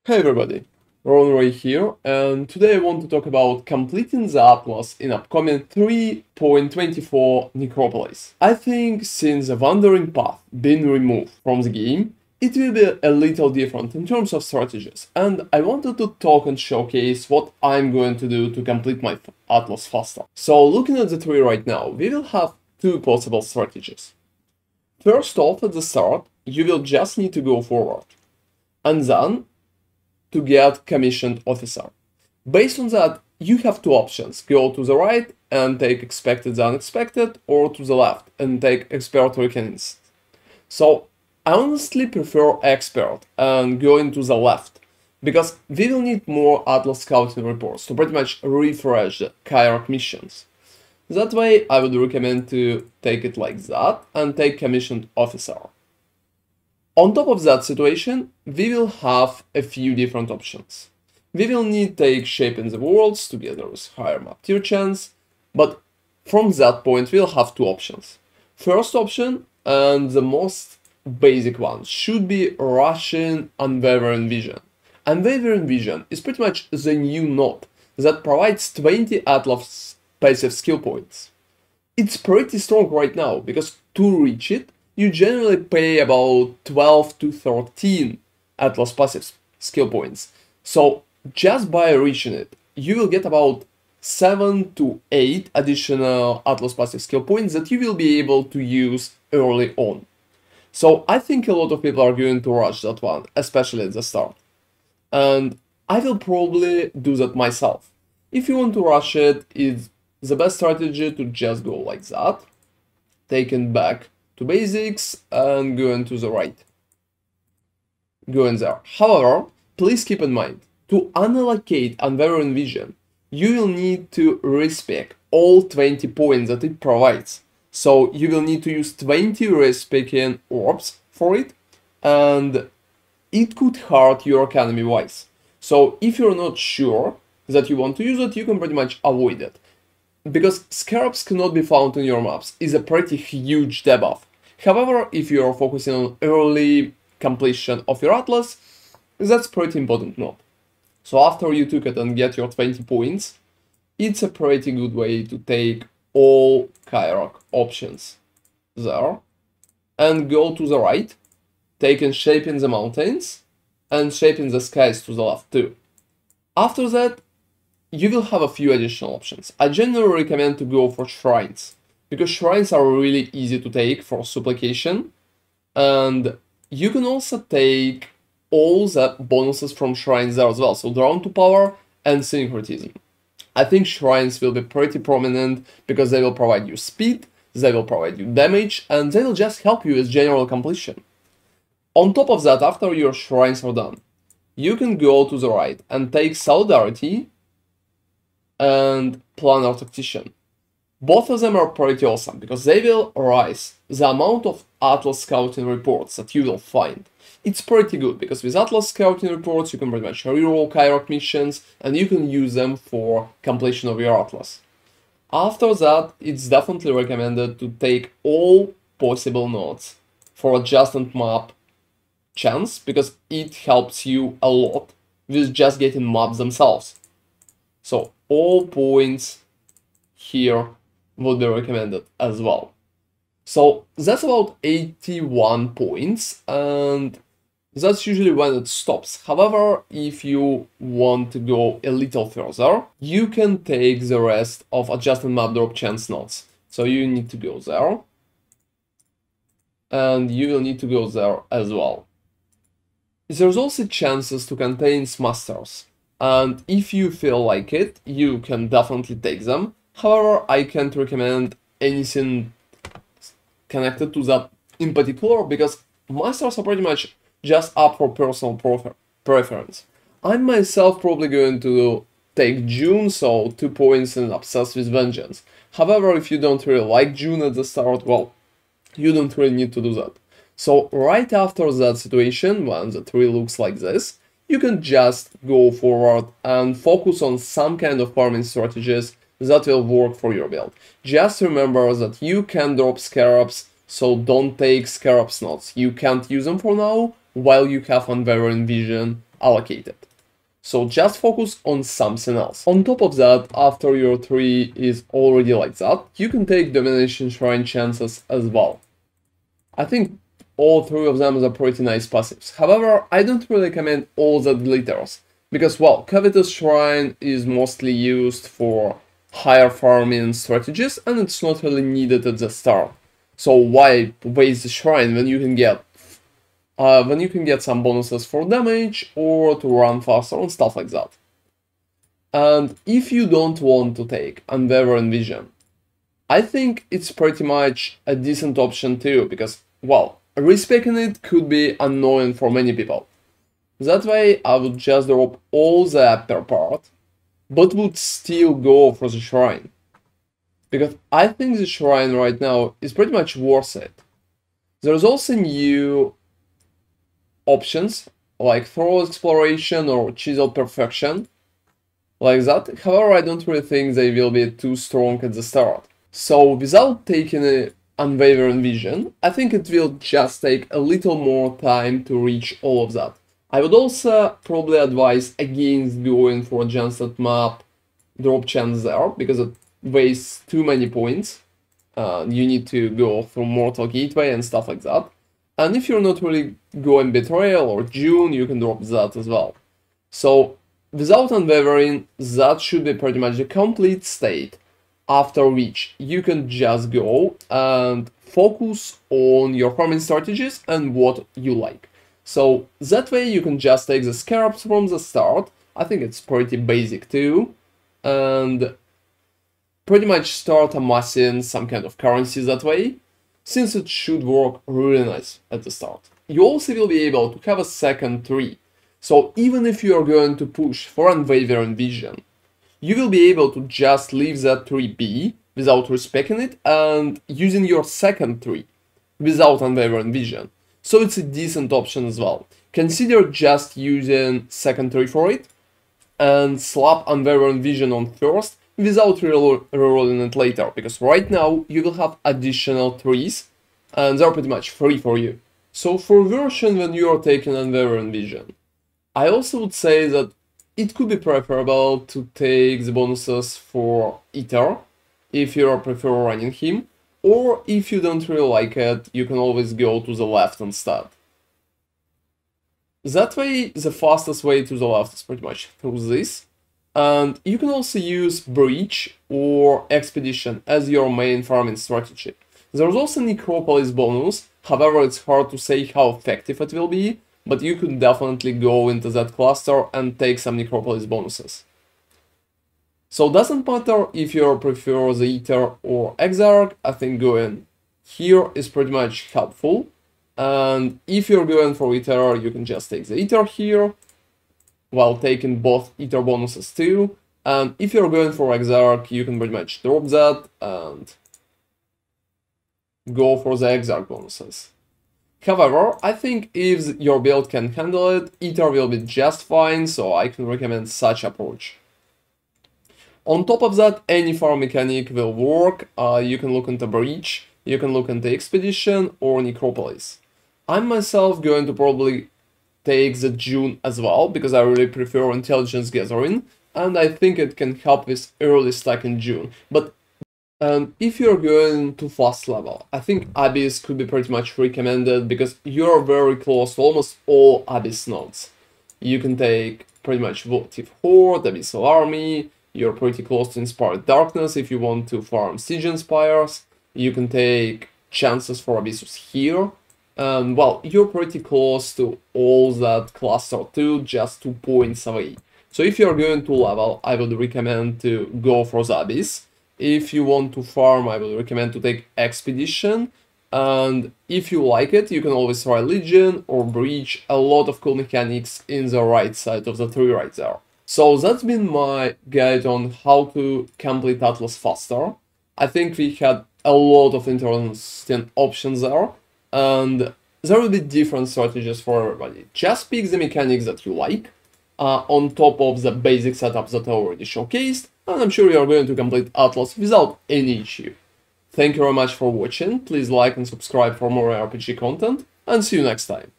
Hey everybody, Ray here, and today I want to talk about completing the Atlas in upcoming 3.24 Necropolis. I think since the Wandering Path been removed from the game, it will be a little different in terms of strategies, and I wanted to talk and showcase what I'm going to do to complete my Atlas faster. So looking at the tree right now, we will have two possible strategies. First off, at the start, you will just need to go forward, and then to get commissioned officer. Based on that, you have two options: go to the right and take expected the unexpected, or to the left and take expert reconnaissance. So I honestly prefer expert and going to the left, because we will need more Atlas scouting reports to pretty much refresh the Kayak missions. That way I would recommend to take it like that and take commissioned officer. On top of that situation, we will have a few different options. We will need to take Shaping the Worlds together with higher map tier chance, but from that point we'll have two options. First option, and the most basic one, should be Russian Unwavering Vision. Unwavering Vision is pretty much the new node that provides 20 Atlas passive skill points. It's pretty strong right now, because to reach it, you generally pay about 12 to 13 Atlas passive skill points. So just by reaching it, you will get about 7 to 8 additional Atlas passive skill points that you will be able to use early on. So I think a lot of people are going to rush that one, especially at the start. And I will probably do that myself. If you want to rush it, it's the best strategy to just go like that, take it back to basics and go into the right. Go in there. However, please keep in mind, to unallocate Unwavering Vision, you will need to respec all 20 points that it provides. So you will need to use 20 respecking orbs for it, and it could hurt your economy wise. So if you're not sure that you want to use it, you can pretty much avoid it. Because scarabs cannot be found in your maps is a pretty huge debuff. However, if you are focusing on early completion of your Atlas, that's pretty important node. So after you took it and get your 20 points, it's a pretty good way to take all Kayak options there and go to the right, taking Shaping the Mountains and Shaping the Skies to the left too. After that, you will have a few additional options. I generally recommend to go for Shrines, because Shrines are really easy to take for supplication, and you can also take all the bonuses from Shrines there as well, so Drawn to Power and Syncretism. I think Shrines will be pretty prominent because they will provide you speed, they will provide you damage, and they will just help you with general completion. On top of that, after your Shrines are done, you can go to the right and take Solidarity and Planar Tactician. Both of them are pretty awesome, because they will raise the amount of Atlas scouting reports that you will find. It's pretty good, because with Atlas scouting reports you can pretty much reroll Kayak missions and you can use them for completion of your Atlas. After that, it's definitely recommended to take all possible nodes for adjacent map chance, because it helps you a lot with just getting maps themselves. So all points here would be recommended as well. So that's about 81 points, and that's usually when it stops. However, if you want to go a little further, you can take the rest of adjusted map drop chance nodes. So you need to go there, and you will need to go there as well. There's also chances to contain masters, and if you feel like it, you can definitely take them. However, I can't recommend anything connected to that in particular, because masters are pretty much just up for personal preference. I'm myself probably going to take June, so 2 points and Obsessed with Vengeance. However, if you don't really like June at the start, well, you don't really need to do that. So right after that situation, when the tree looks like this, you can just go forward and focus on some kind of farming strategies that will work for your build. Just remember that you can drop scarabs, so don't take scarab nodes. You can't use them for now, while you have Unwavering Vision allocated. So just focus on something else. On top of that, after your tree is already like that, you can take Domination Shrine chances as well. I think all three of them are pretty nice passives. However, I don't really recommend all the glitters, because, well, Covetous Shrine is mostly used for higher farming strategies, and it's not really needed at the start. So why waste the shrine when you can get some bonuses for damage or to run faster and stuff like that. And if you don't want to take Unwavering Vision, I think it's pretty much a decent option too, because, well, respecing it could be annoying for many people. That way I would just drop all the upper part, but would still go for the shrine. Because I think the shrine right now is pretty much worth it. There's also new options, like Thorough Exploration or Chisel Perfection, like that. However, I don't really think they will be too strong at the start. So without taking an Unwavering Vision, I think it will just take a little more time to reach all of that. I would also probably advise against going for a Janset map drop chance there, because it wastes too many points. You need to go through Mortal Gateway and stuff like that. And if you're not really going Betrayal or June, you can drop that as well. So without Unwavering, that should be pretty much the complete state, after which you can just go and focus on your farming strategies and what you like. So that way you can just take the Scarabs from the start. I think it's pretty basic too. And pretty much start amassing some kind of currency that way, since it should work really nice at the start. You also will be able to have a second tree. So even if you are going to push for Unwavering Vision, you will be able to just leave that tree be without respecting it and using your second tree without Unwavering Vision. So it's a decent option as well. Consider just using second tree for it and slap Unwavering Vision on first without rerolling it later, because right now you will have additional trees and they're pretty much free for you. So for version when you are taking Unwavering Vision, I also would say that it could be preferable to take the bonuses for Ether if you prefer running him, or if you don't really like it, you can always go to the left instead. That way, the fastest way to the left is pretty much through this. And you can also use Breach or Expedition as your main farming strategy. There's also Necropolis bonus, however it's hard to say how effective it will be, but you could definitely go into that cluster and take some Necropolis bonuses. So doesn't matter if you prefer the Ether or Exarch, I think going here is pretty much helpful. And if you're going for Ether, you can just take the Ether here, while taking both Ether bonuses too. And if you're going for Exarch, you can pretty much drop that and go for the Exarch bonuses. However, I think if your build can handle it, Ether will be just fine, so I can recommend such approach. On top of that, any farm mechanic will work. You can look into Breach, you can look into Expedition or Necropolis. I'm myself going to probably take the June as well, because I really prefer Intelligence Gathering, and I think it can help with early stack in June. But if you're going to fast level, I think Abyss could be pretty much recommended, because you're very close to almost all Abyss nodes. You can take pretty much Votive Horde, Abyssal Army, you're pretty close to Inspired Darkness if you want to farm Siege Inspires, you can take chances for Abyssus here. Well, you're pretty close to all that cluster too, just 2 points away. So if you're going to level, I would recommend to go for the Abyss. If you want to farm, I would recommend to take Expedition. And if you like it, you can always try Legion or Breach, a lot of cool mechanics in the right side of the tree right there. So that's been my guide on how to complete Atlas faster. I think we had a lot of interesting options there. And there will be different strategies for everybody. Just pick the mechanics that you like, on top of the basic setup that I already showcased, and I'm sure you are going to complete Atlas without any issue. Thank you very much for watching, please like and subscribe for more RPG content, and see you next time.